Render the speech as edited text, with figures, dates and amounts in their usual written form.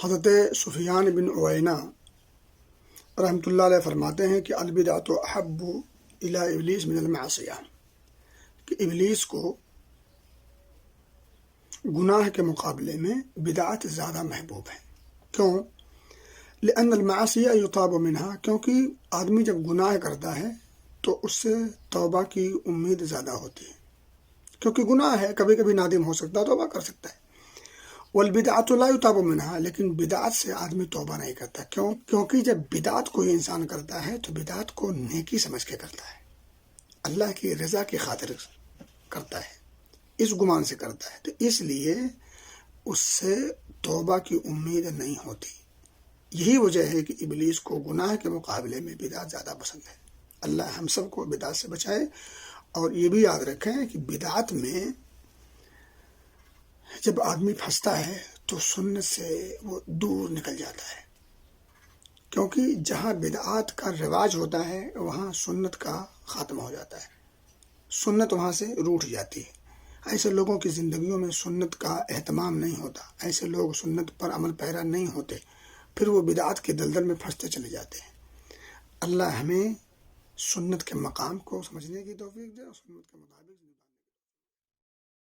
حضرت سفیان بن عیینہ رحمۃ اللہ علیہ فرماتے ہیں کہ البدعۃ احب الی ابلیس من المعصیہ، کہ ابلیس کو گناہ کے مقابلے میں بدعت زیادہ محبوب ہے۔ کیوں؟ لأن المعصیہ یطاب منہا، کیونکہ آدمی جب گناہ کرتا ہے تو اس سے توبہ کی امید زیادہ ہوتی ہے، کیونکہ گناہ ہے، کبھی کبھی نادم ہو سکتا ہے، توبہ کر سکتا ہے۔ والبدعۃ لا یطاب منہا، لیکن بدعت سے آدمی توبہ نہیں کرتا۔ کیوں؟ کیونکہ جب بدعت کوئی انسان کرتا ہے تو بدعت کو نیکی سمجھ کے کرتا ہے، اللہ کی رضا کی خاطر کرتا ہے، اس گمان سے کرتا ہے، تو اس لیے اس سے توبہ کی امید نہیں ہوتی۔ یہی وجہ ہے کہ ابلیس کو گناہ کے مقابلے میں بدعت زیادہ پسند ہے۔ اللہ ہم سب کو بدعت سے بچائے، اور یہ بھی یاد رکھیں کہ بدعت میں جب آدمی پھنستا ہے تو سنت سے وہ دور نکل جاتا ہے، کیونکہ جہاں بدعات کا رواج ہوتا ہے وہاں سنت کا خاتمہ ہو جاتا ہے، سنت وہاں سے روٹھ جاتی ہے۔ ایسے لوگوں کی زندگیوں میں سنت کا اہتمام نہیں ہوتا، ایسے لوگ سنت پر عمل پیرا نہیں ہوتے، پھر وہ بدعات کے دلدل میں پھنستے چلے جاتے ہیں۔ اللہ ہمیں سنت کے مقام کو سمجھنے کی توفیق دے اور سنت کے مطابق